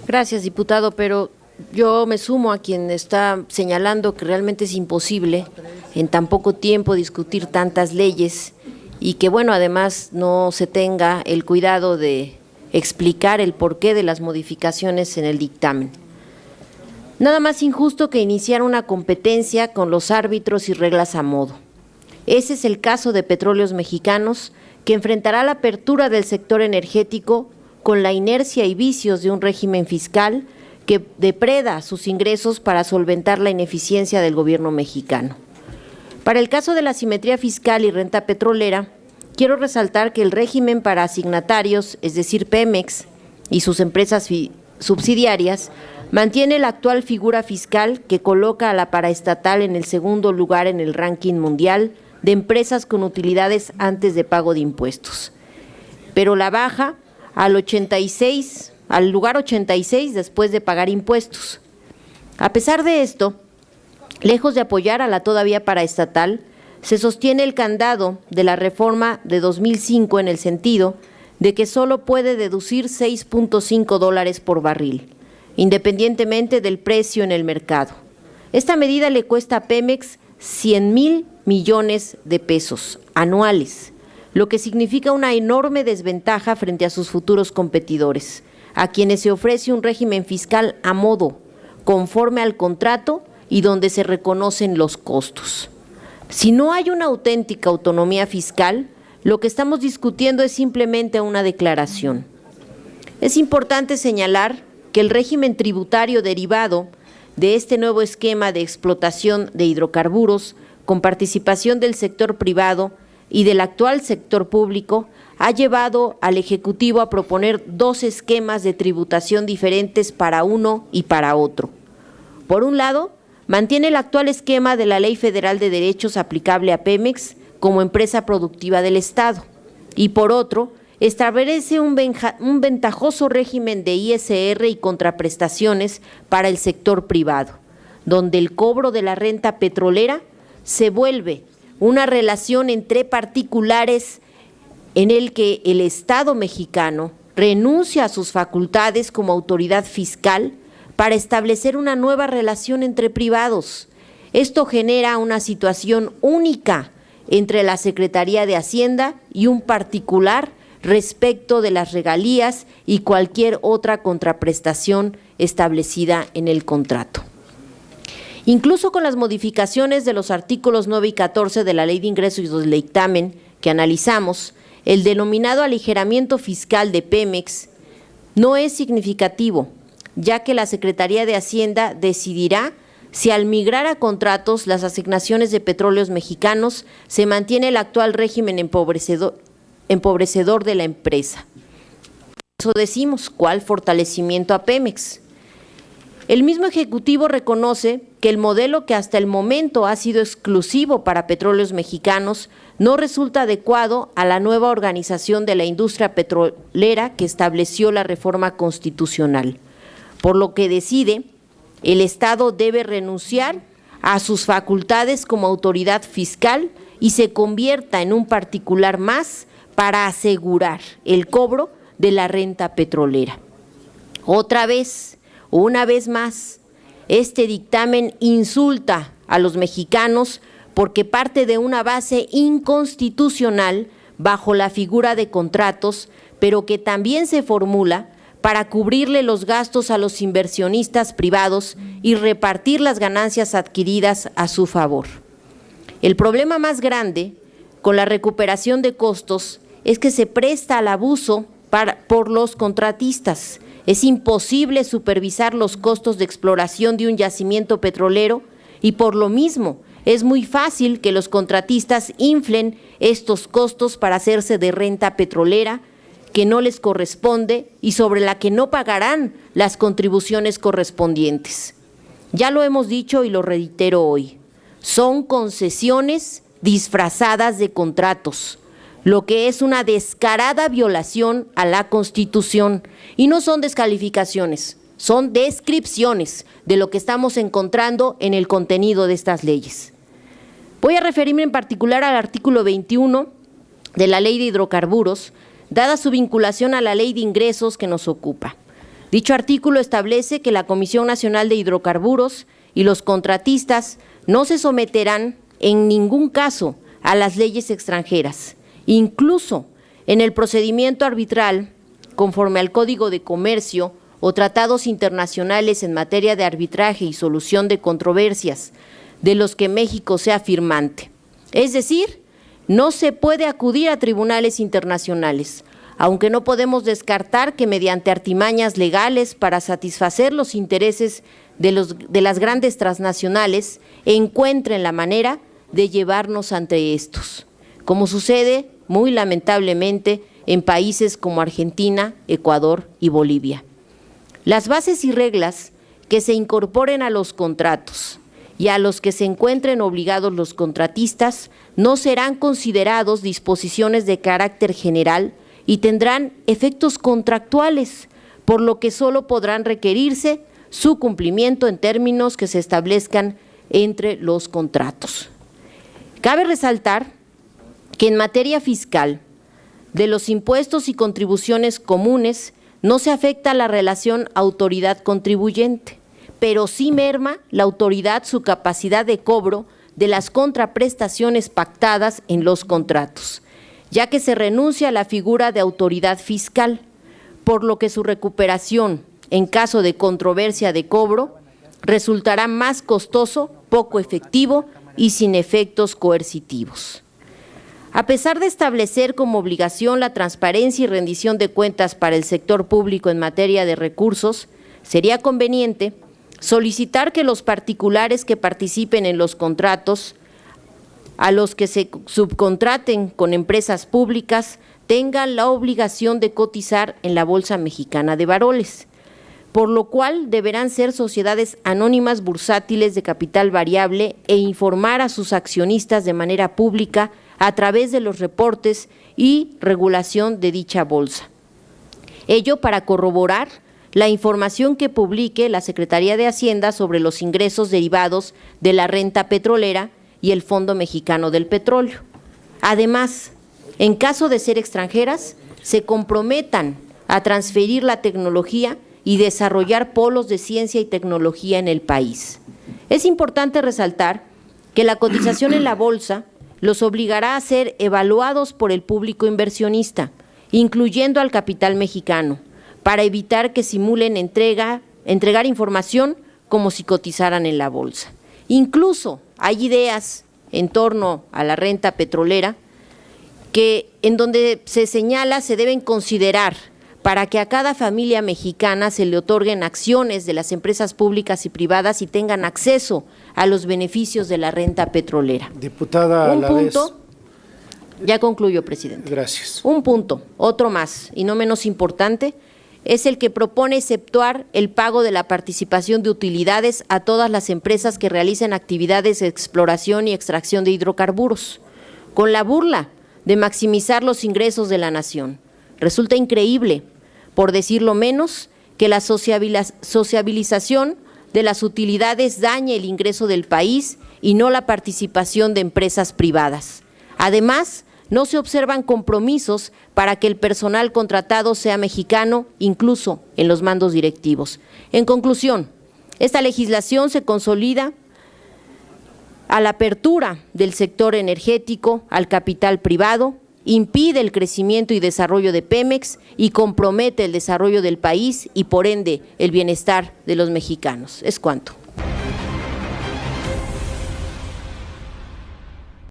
Gracias, diputado, pero yo me sumo a quien está señalando que realmente es imposible en tan poco tiempo discutir tantas leyes y que, bueno, además no se tenga el cuidado de explicar el porqué de las modificaciones en el dictamen. Nada más injusto que iniciar una competencia con los árbitros y reglas a modo. Ese es el caso de Petróleos Mexicanos, que enfrentará la apertura del sector energético con la inercia y vicios de un régimen fiscal que depreda sus ingresos para solventar la ineficiencia del gobierno mexicano. Para el caso de la asimetría fiscal y renta petrolera, quiero resaltar que el régimen para asignatarios, es decir, Pemex y sus empresas subsidiarias, mantiene la actual figura fiscal que coloca a la paraestatal en el segundo lugar en el ranking mundial de empresas con utilidades antes de pago de impuestos, pero la baja al lugar 86 después de pagar impuestos. A pesar de esto, lejos de apoyar a la todavía paraestatal, se sostiene el candado de la reforma de 2005 en el sentido de que solo puede deducir $6.5 por barril, independientemente del precio en el mercado. Esta medida le cuesta a Pemex 100,000 millones de pesos anuales, lo que significa una enorme desventaja frente a sus futuros competidores, a quienes se ofrece un régimen fiscal a modo, conforme al contrato y donde se reconocen los costos. Si no hay una auténtica autonomía fiscal, lo que estamos discutiendo es simplemente una declaración. Es importante señalar que el régimen tributario derivado de este nuevo esquema de explotación de hidrocarburos con participación del sector privado y del actual sector público ha llevado al Ejecutivo a proponer dos esquemas de tributación diferentes para uno y para otro. Por un lado, mantiene el actual esquema de la Ley Federal de Derechos aplicable a Pemex como empresa productiva del Estado y por otro, establece un ventajoso régimen de ISR y contraprestaciones para el sector privado, donde el cobro de la renta petrolera se vuelve una relación entre particulares en el que el Estado mexicano renuncia a sus facultades como autoridad fiscal para establecer una nueva relación entre privados. Esto genera una situación única entre la Secretaría de Hacienda y un particular respecto de las regalías y cualquier otra contraprestación establecida en el contrato. Incluso con las modificaciones de los artículos 9 y 14 de la Ley de Ingresos y del dictamen que analizamos, el denominado aligeramiento fiscal de Pemex no es significativo, ya que la Secretaría de Hacienda decidirá si al migrar a contratos las asignaciones de Petróleos Mexicanos se mantiene el actual régimen empobrecedor de la empresa. Por eso decimos, ¿cuál fortalecimiento a Pemex? El mismo Ejecutivo reconoce que el modelo que hasta el momento ha sido exclusivo para Petróleos Mexicanos no resulta adecuado a la nueva organización de la industria petrolera que estableció la reforma constitucional, por lo que decide el Estado debe renunciar a sus facultades como autoridad fiscal y se convierta en un particular más para asegurar el cobro de la renta petrolera. Una vez más, este dictamen insulta a los mexicanos porque parte de una base inconstitucional bajo la figura de contratos, pero que también se formula para cubrirle los gastos a los inversionistas privados y repartir las ganancias adquiridas a su favor. El problema más grande con la recuperación de costos es que se presta al abuso por los contratistas. Es imposible supervisar los costos de exploración de un yacimiento petrolero y por lo mismo es muy fácil que los contratistas inflen estos costos para hacerse de renta petrolera que no les corresponde y sobre la que no pagarán las contribuciones correspondientes. Ya lo hemos dicho y lo reitero hoy, son concesiones disfrazadas de contratos, lo que es una descarada violación a la Constitución y no son descalificaciones, son descripciones de lo que estamos encontrando en el contenido de estas leyes. Voy a referirme en particular al artículo 21 de la Ley de Hidrocarburos, dada su vinculación a la Ley de Ingresos que nos ocupa. Dicho artículo establece que la Comisión Nacional de Hidrocarburos y los contratistas no se someterán en ningún caso a las leyes extranjeras, incluso en el procedimiento arbitral conforme al Código de Comercio o tratados internacionales en materia de arbitraje y solución de controversias de los que México sea firmante. Es decir, no se puede acudir a tribunales internacionales, aunque no podemos descartar que mediante artimañas legales para satisfacer los intereses de las grandes transnacionales encuentren la manera de llevarnos ante estos, como sucede muy lamentablemente en países como Argentina, Ecuador y Bolivia. Las bases y reglas que se incorporen a los contratos y a los que se encuentren obligados los contratistas no serán considerados disposiciones de carácter general y tendrán efectos contractuales, por lo que solo podrán requerirse su cumplimiento en términos que se establezcan entre los contratos. Cabe resaltar que en materia fiscal, de los impuestos y contribuciones comunes, no se afecta la relación autoridad-contribuyente, pero sí merma la autoridad su capacidad de cobro de las contraprestaciones pactadas en los contratos, ya que se renuncia a la figura de autoridad fiscal, por lo que su recuperación, en caso de controversia de cobro, resultará más costoso, poco efectivo y sin efectos coercitivos. A pesar de establecer como obligación la transparencia y rendición de cuentas para el sector público en materia de recursos, sería conveniente solicitar que los particulares que participen en los contratos, a los que se subcontraten con empresas públicas, tengan la obligación de cotizar en la Bolsa Mexicana de Valores, por lo cual deberán ser sociedades anónimas bursátiles de capital variable e informar a sus accionistas de manera pública a través de los reportes y regulación de dicha bolsa. Ello para corroborar la información que publique la Secretaría de Hacienda sobre los ingresos derivados de la renta petrolera y el Fondo Mexicano del Petróleo. Además, en caso de ser extranjeras, se comprometan a transferir la tecnología y desarrollar polos de ciencia y tecnología en el país. Es importante resaltar que la cotización en la bolsa los obligará a ser evaluados por el público inversionista, incluyendo al capital mexicano, para evitar que simulen entregar información como si cotizaran en la bolsa. Incluso hay ideas en torno a la renta petrolera que en donde se señala se deben considerar para que a cada familia mexicana se le otorguen acciones de las empresas públicas y privadas y tengan acceso a los beneficios de la renta petrolera. Diputada Alavés. Ya concluyo, presidente. Gracias. Un punto, otro más, y no menos importante, es el que propone exceptuar el pago de la participación de utilidades a todas las empresas que realicen actividades de exploración y extracción de hidrocarburos, con la burla de maximizar los ingresos de la nación. Resulta increíble, por decirlo menos, que la sociabilización de las utilidades dañe el ingreso del país y no la participación de empresas privadas. Además, no se observan compromisos para que el personal contratado sea mexicano, incluso en los mandos directivos. En conclusión, esta legislación se consolida a la apertura del sector energético al capital privado, impide el crecimiento y desarrollo de Pemex y compromete el desarrollo del país y por ende el bienestar de los mexicanos. Es cuanto.